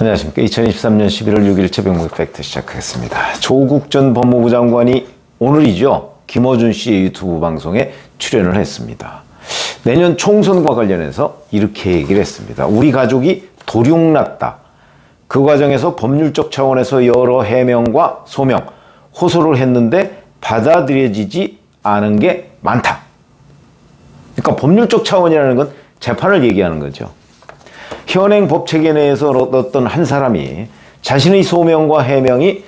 안녕하십니까. 2023년 11월 6일 최병무 팩트 시작하겠습니다. 조국 전 법무부 장관이 오늘이죠. 김어준 씨의 유튜브 방송에 출연을 했습니다. 내년 총선과 관련해서 이렇게 얘기를 했습니다. 우리 가족이 도륙났다. 그 과정에서 법률적 차원에서 여러 해명과 소명, 호소를 했는데 받아들여지지 않은 게 많다. 그러니까 법률적 차원이라는 건 재판을 얘기하는 거죠. 현행 법체계 내에서 어떤 한 사람이 자신의 소명과 해명이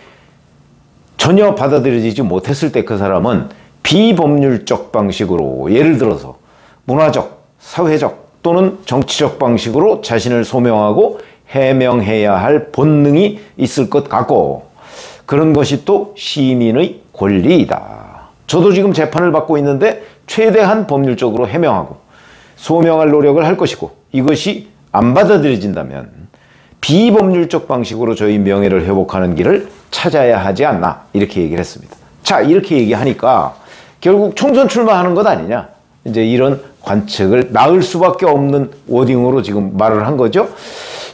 전혀 받아들여지지 못했을 때 그 사람은 비법률적 방식으로, 예를 들어서 문화적, 사회적 또는 정치적 방식으로 자신을 소명하고 해명해야 할 본능이 있을 것 같고, 그런 것이 또 시민의 권리이다. 저도 지금 재판을 받고 있는데 최대한 법률적으로 해명하고 소명할 노력을 할 것이고, 이것이 안 받아들여진다면 비법률적 방식으로 저희 명예를 회복하는 길을 찾아야 하지 않나, 이렇게 얘기를 했습니다. 자, 이렇게 얘기하니까 결국 총선 출마하는 것 아니냐, 이제 이런 관측을 낳을 수밖에 없는 워딩으로 지금 말을 한 거죠.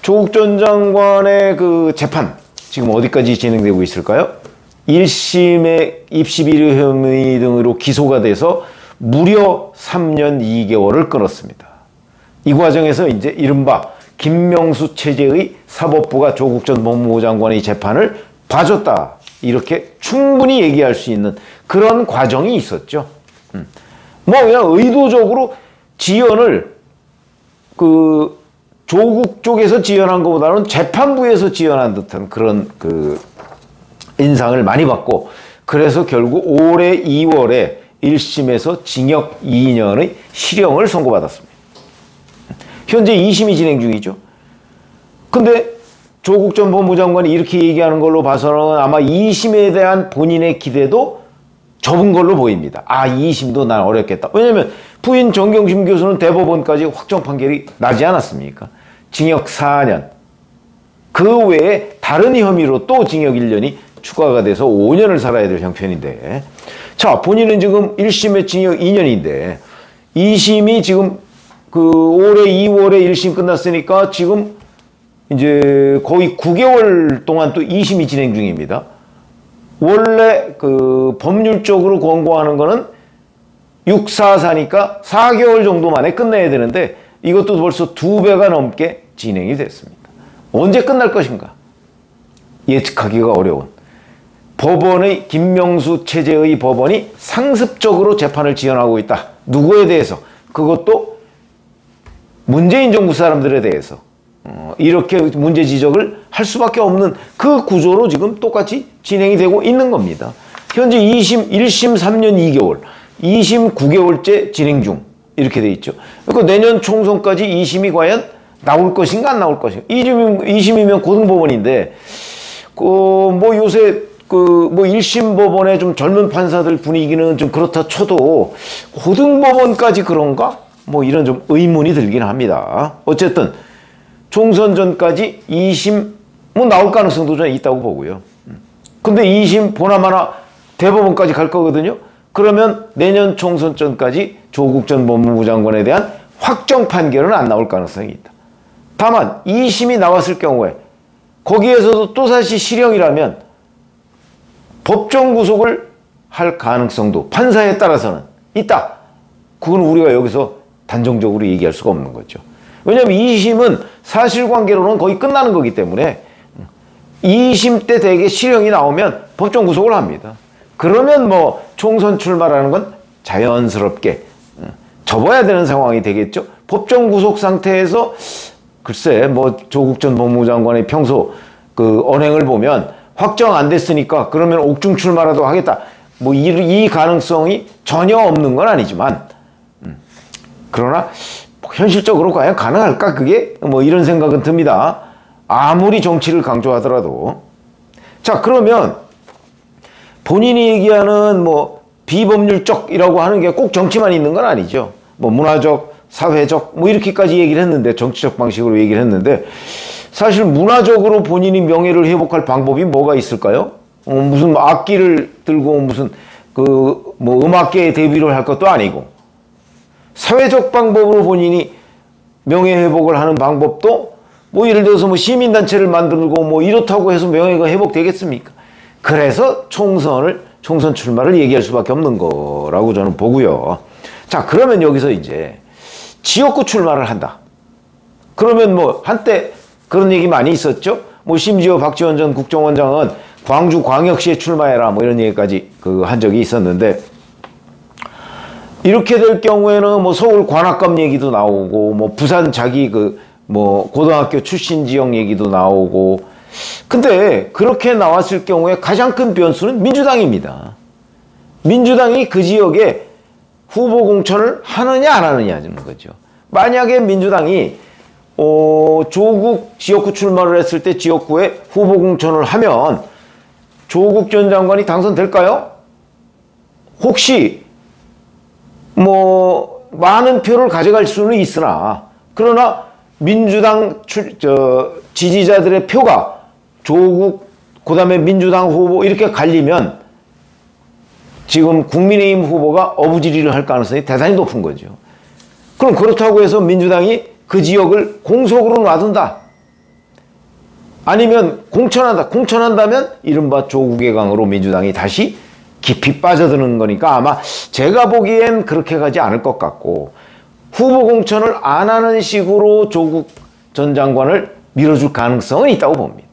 조국 전 장관의 그 재판 지금 어디까지 진행되고 있을까요? 1심의 입시 비리 혐의 등으로 기소가 돼서 무려 3년 2개월을 끊었습니다. 이 과정에서 이제 이른바 김명수 체제의 사법부가 조국 전 법무부 장관의 재판을 봐줬다, 이렇게 충분히 얘기할 수 있는 그런 과정이 있었죠. 뭐 그냥 의도적으로 지연을 그 조국 쪽에서 지연한 것보다는 재판부에서 지연한 듯한 그런 그 인상을 많이 받고, 그래서 결국 올해 2월에 1심에서 징역 2년의 실형을 선고받았습니다. 현재 2심이 진행 중이죠. 근데 조국 전 법무부 장관이 이렇게 얘기하는 걸로 봐서는 아마 2심에 대한 본인의 기대도 접은 걸로 보입니다. 아, 2심도 난 어렵겠다. 왜냐면 부인 정경심 교수는 대법원까지 확정 판결이 나지 않았습니까? 징역 4년. 그 외에 다른 혐의로 또 징역 1년이 추가가 돼서 5년을 살아야 될 형편인데, 자, 본인은 지금 1심에 징역 2년인데 2심이 지금 그 올해 2월에 1심 끝났으니까 지금 이제 거의 9개월 동안 또 2심이 진행 중입니다. 원래 그 법률적으로 권고하는 거는 644니까 4개월 정도 만에 끝내야 되는데 이것도 벌써 2배가 넘게 진행이 됐습니다. 언제 끝날 것인가? 예측하기가 어려운 법원의, 김명수 체제의 법원이 상습적으로 재판을 지연하고 있다. 누구에 대해서? 그것도 문재인 정부 사람들에 대해서 이렇게 문제 지적을 할 수밖에 없는 그 구조로 지금 똑같이 진행이 되고 있는 겁니다. 현재 1심 3년 2개월, 2심 9개월째 진행 중, 이렇게 돼 있죠. 그러니까 내년 총선까지 2심이 과연 나올 것인가 안 나올 것인가. 2심이면 고등법원인데 뭐 요새 뭐 1심 법원의 좀 젊은 판사들 분위기는 좀 그렇다 쳐도 고등법원까지 그런가? 뭐 이런 좀 의문이 들긴 합니다. 어쨌든 총선 전까지 2심 뭐 나올 가능성도 좀 있다고 보고요. 근데 2심 보나마나 대법원까지 갈 거거든요. 그러면 내년 총선 전까지 조국 전 법무부 장관에 대한 확정 판결은 안 나올 가능성이 있다. 다만 2심이 나왔을 경우에 거기에서도 또다시 실형이라면 법정 구속을 할 가능성도 판사에 따라서는 있다. 그건 우리가 여기서 단정적으로 얘기할 수가 없는 거죠. 왜냐하면 2심은 사실관계로는 거의 끝나는 거기 때문에 2심 때 대개 실형이 나오면 법정 구속을 합니다. 그러면 뭐 총선 출마라는 건 자연스럽게 접어야 되는 상황이 되겠죠. 법정 구속 상태에서 글쎄 뭐 조국 전 법무부 장관의 평소 그 언행을 보면 확정 안 됐으니까 그러면 옥중 출마라도 하겠다. 뭐 이 가능성이 전혀 없는 건 아니지만, 그러나 현실적으로 과연 가능할까? 그게 뭐 이런 생각은 듭니다. 아무리 정치를 강조하더라도. 자, 그러면 본인이 얘기하는 뭐 비법률적이라고 하는 게 꼭 정치만 있는 건 아니죠. 뭐 문화적, 사회적 뭐 이렇게까지 얘기를 했는데, 정치적 방식으로 얘기를 했는데, 사실 문화적으로 본인이 명예를 회복할 방법이 뭐가 있을까요? 무슨 악기를 들고 무슨 그 뭐 음악계에 데뷔를 할 것도 아니고, 사회적 방법으로 본인이 명예회복을 하는 방법도 뭐 예를 들어서 뭐 시민단체를 만들고 뭐 이렇다고 해서 명예가 회복되겠습니까? 그래서 총선 출마를 얘기할 수밖에 없는 거라고 저는 보고요. 자, 그러면 여기서 이제 지역구 출마를 한다. 그러면 뭐 한때 그런 얘기 많이 있었죠. 뭐 심지어 박지원 전 국정원장은 광주 광역시에 출마해라 뭐 이런 얘기까지 한 적이 있었는데, 이렇게 될 경우에는 뭐 서울 관악감 얘기도 나오고 뭐 부산 자기 뭐 고등학교 출신 지역 얘기도 나오고. 근데 그렇게 나왔을 경우에 가장 큰 변수는 민주당입니다. 민주당이 그 지역에 후보 공천을 하느냐 안 하느냐는 거죠. 만약에 민주당이 조국 지역구 출마를 했을 때 지역구에 후보 공천을 하면 조국 전 장관이 당선될까요? 혹시 뭐 많은 표를 가져갈 수는 있으나, 그러나 민주당 지지자들의 표가 조국 그다음에 민주당 후보 이렇게 갈리면 지금 국민의힘 후보가 어부지리를 할 가능성이 대단히 높은 거죠. 그럼 그렇다고 해서 민주당이 그 지역을 공석으로 놔둔다. 아니면 공천한다면 이른바 조국의 강으로 민주당이 다시 깊이 빠져드는 거니까 아마 제가 보기엔 그렇게 가지 않을 것 같고, 후보 공천을 안 하는 식으로 조국 전 장관을 밀어줄 가능성은 있다고 봅니다.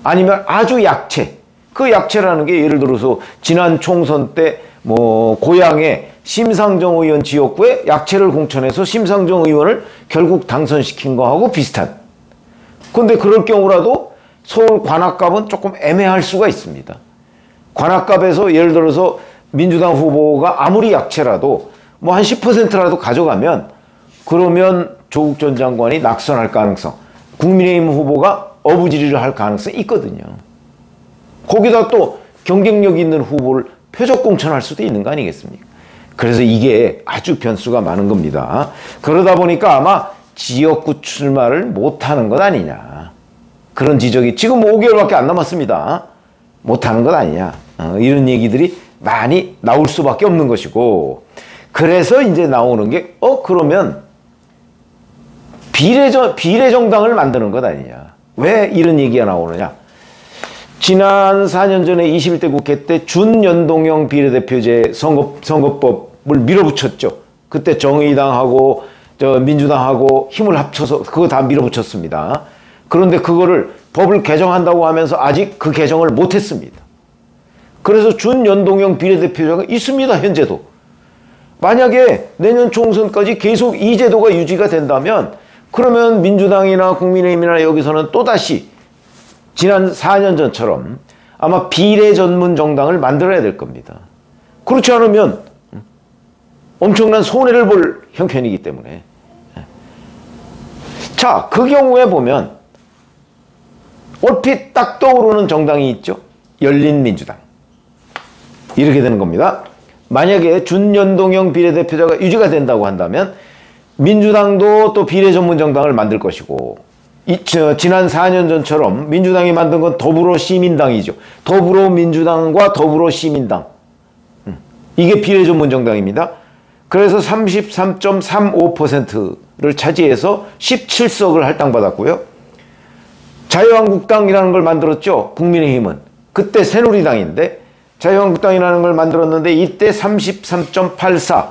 아니면 아주 약체, 그 약체라는 게 예를 들어서 지난 총선 때 뭐 고향의 심상정 의원 지역구에 약체를 공천해서 심상정 의원을 결국 당선시킨 거하고 비슷한. 근데 그럴 경우라도 서울 관악갑은 조금 애매할 수가 있습니다. 관악갑에서 예를 들어서 민주당 후보가 아무리 약체라도 뭐 한 10%라도 가져가면, 그러면 조국 전 장관이 낙선할 가능성, 국민의힘 후보가 어부지리를 할 가능성이 있거든요. 거기다 또 경쟁력 있는 후보를 표적 공천할 수도 있는 거 아니겠습니까? 그래서 이게 아주 변수가 많은 겁니다. 그러다 보니까 아마 지역구 출마를 못하는 것 아니냐, 그런 지적이 지금 5개월밖에 안 남았습니다. 못하는 것 아니냐, 이런 얘기들이 많이 나올 수밖에 없는 것이고, 그래서 이제 나오는 게 그러면 비례정당을 만드는 것 아니냐. 왜 이런 얘기가 나오느냐. 지난 4년 전에 21대 국회 때 준연동형 비례대표제 선거법을 밀어붙였죠. 그때 정의당하고 민주당하고 힘을 합쳐서 그거 다 밀어붙였습니다. 그런데 그거를 법을 개정한다고 하면서 아직 그 개정을 못했습니다. 그래서 준연동형 비례대표제가 있습니다. 현재도. 만약에 내년 총선까지 계속 이 제도가 유지가 된다면, 그러면 민주당이나 국민의힘이나 여기서는 또다시 지난 4년 전처럼 아마 비례 전문 정당을 만들어야 될 겁니다. 그렇지 않으면 엄청난 손해를 볼 형편이기 때문에. 자, 그 경우에 보면 얼핏 딱 떠오르는 정당이 있죠. 열린민주당. 이렇게 되는 겁니다. 만약에 준연동형 비례대표제가 유지가 된다고 한다면 민주당도 또 비례 전문 정당을 만들 것이고, 지난 4년 전처럼 민주당이 만든 건 더불어시민당이죠. 더불어민주당과 더불어시민당. 이게 비례 전문 정당입니다. 그래서 33.35%를 차지해서 17석을 할당받았고요. 자유한국당이라는 걸 만들었죠. 국민의힘은. 그때 새누리당인데 자유한국당이라는 걸 만들었는데 이때 33.84,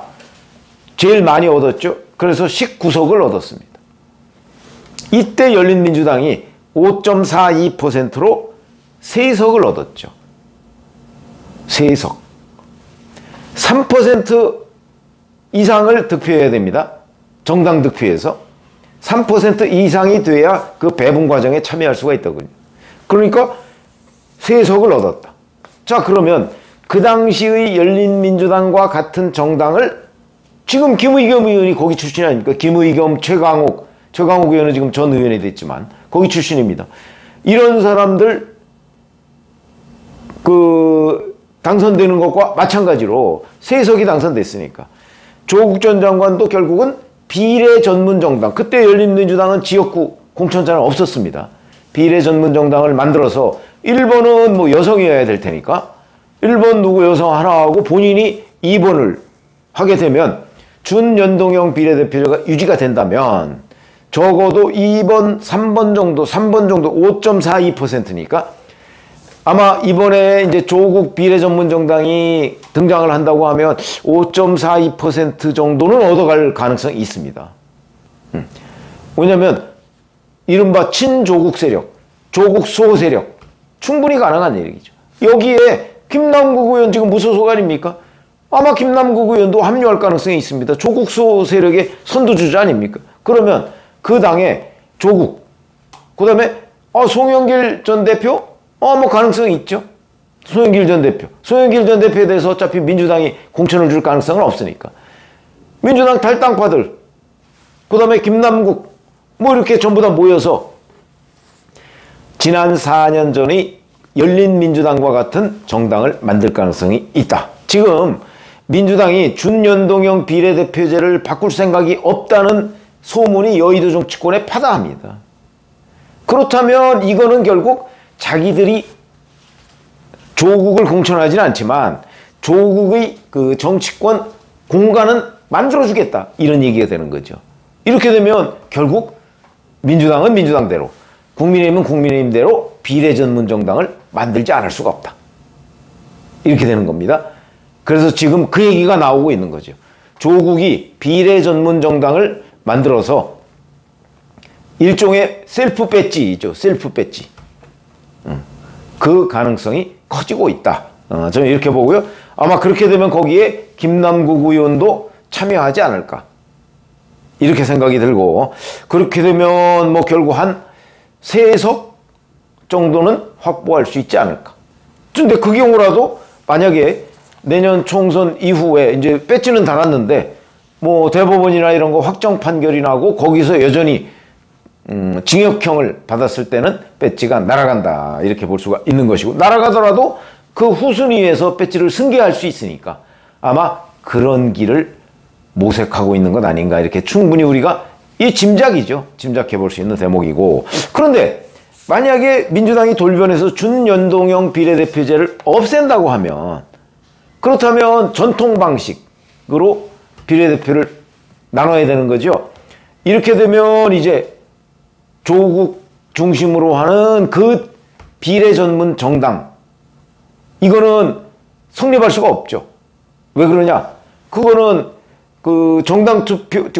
제일 많이 얻었죠. 그래서 19석을 얻었습니다. 이때 열린민주당이 5.42%로 3석을 얻었죠. 3석. 3% 이상을 득표해야 됩니다. 정당 득표에서. 3% 이상이 돼야 그 배분 과정에 참여할 수가 있더군요. 그러니까 3석을 얻었다. 자, 그러면 그 당시의 열린민주당과 같은 정당을 지금 김의겸 의원이 거기 출신이 아닙니까? 김의겸, 최강욱 의원은 지금 전 의원이 됐지만 거기 출신입니다. 이런 사람들 당선되는 것과 마찬가지로 3석이 당선됐으니까 조국 전 장관도 결국은 비례 전문 정당, 그때 열린민주당은 지역구 공천자는 없었습니다. 비례 전문 정당을 만들어서 1번은 뭐 여성이어야 될 테니까 1번 누구 여성 하나 하고 본인이 2번을 하게 되면 준연동형 비례대표제가 유지가 된다면 적어도 2번, 3번 정도, 3번 정도 5.42%니까 아마 이번에 이제 조국 비례전문정당이 등장을 한다고 하면 5.42% 정도는 얻어갈 가능성이 있습니다. 왜냐면 이른바 친조국 세력, 조국 수호 세력 충분히 가능한 얘기죠. 여기에 김남국 의원 지금 무소속 아닙니까? 아마 김남국 의원도 합류할 가능성이 있습니다. 조국 수호 세력의 선두주자 아닙니까? 그러면 그 당에 조국, 그 다음에 송영길 전 대표? 뭐 가능성이 있죠. 송영길 전 대표. 송영길 전 대표에 대해서 어차피 민주당이 공천을 줄 가능성은 없으니까. 민주당 탈당파들, 그 다음에 김남국, 뭐 이렇게 전부 다 모여서 지난 4년 전의 열린민주당과 같은 정당을 만들 가능성이 있다. 지금 민주당이 준연동형 비례대표제를 바꿀 생각이 없다는 소문이 여의도 정치권에 파다합니다. 그렇다면 이거는 결국 자기들이 조국을 공천하지는 않지만 조국의 그 정치권 공간은 만들어주겠다. 이런 얘기가 되는 거죠. 이렇게 되면 결국 민주당은 민주당대로, 국민의힘은 국민의힘대로 비례전문정당을 만들지 않을 수가 없다. 이렇게 되는 겁니다. 그래서 지금 그 얘기가 나오고 있는 거죠. 조국이 비례전문정당을 만들어서 일종의 셀프 배지죠. 셀프 배지. 그 가능성이 커지고 있다. 저는 이렇게 보고요. 아마 그렇게 되면 거기에 김남국 의원도 참여하지 않을까. 이렇게 생각이 들고, 그렇게 되면 뭐 결국 한 3석 정도는 확보할 수 있지 않을까. 근데 그 경우라도 만약에 내년 총선 이후에 이제 배지는 달았는데 뭐 대법원이나 이런 거 확정 판결이 나고 거기서 여전히 징역형을 받았을 때는 배지가 날아간다. 이렇게 볼 수가 있는 것이고, 날아가더라도 그 후순위에서 배지를 승계할 수 있으니까 아마 그런 길을 모색하고 있는 것 아닌가. 이렇게 충분히 우리가 이 짐작이죠. 짐작해 볼 수 있는 대목이고, 그런데 만약에 민주당이 돌변해서 준연동형 비례대표제를 없앤다고 하면, 그렇다면 전통 방식으로 비례대표를 나눠야 되는 거죠. 이렇게 되면 이제 조국 중심으로 하는 그 비례 전문 정당, 이거는 성립할 수가 없죠. 왜 그러냐? 그거는 그 정당 투표,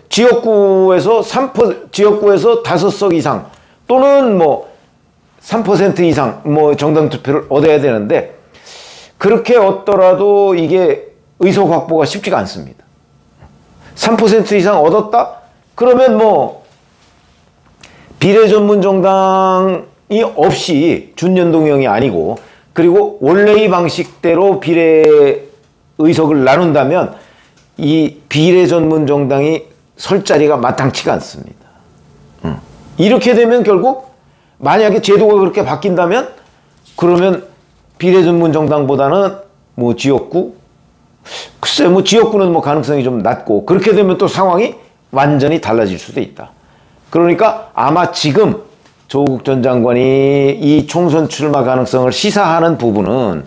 지역구에서 5석 이상 또는 뭐 3% 이상 뭐 정당 투표를 얻어야 되는데, 그렇게 얻더라도 이게 의석 확보가 쉽지가 않습니다. 3% 이상 얻었다? 그러면 뭐 비례전문정당이 없이 준연동형이 아니고, 그리고 원래의 방식대로 비례 의석을 나눈다면 이 비례전문정당이 설 자리가 마땅치가 않습니다. 이렇게 되면 결국 만약에 제도가 그렇게 바뀐다면, 그러면 비례전문정당보다는 뭐 지역구, 글쎄 뭐 지역구는 뭐 가능성이 좀 낮고, 그렇게 되면 또 상황이 완전히 달라질 수도 있다. 그러니까 아마 지금 조국 전 장관이 이 총선 출마 가능성을 시사하는 부분은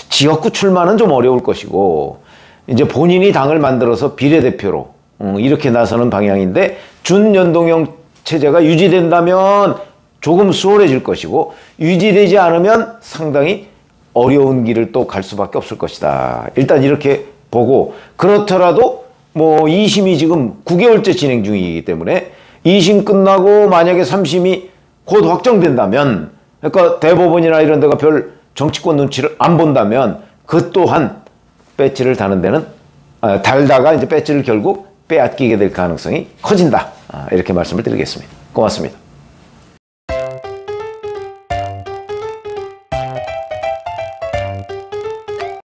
지역구 출마는 좀 어려울 것이고, 이제 본인이 당을 만들어서 비례대표로 이렇게 나서는 방향인데, 준연동형 체제가 유지된다면 조금 수월해질 것이고, 유지되지 않으면 상당히 어려운 길을 또 갈 수밖에 없을 것이다. 일단 이렇게 보고, 그렇더라도 뭐 2심이 지금 9개월째 진행 중이기 때문에 2심 끝나고 만약에 3심이 곧 확정된다면, 그러니까 대법원이나 이런 데가 별 정치권 눈치를 안 본다면 그 또한 배지를 다는 데는 달다가 이제 배지를 결국 빼앗기게 될 가능성이 커진다. 이렇게 말씀을 드리겠습니다. 고맙습니다.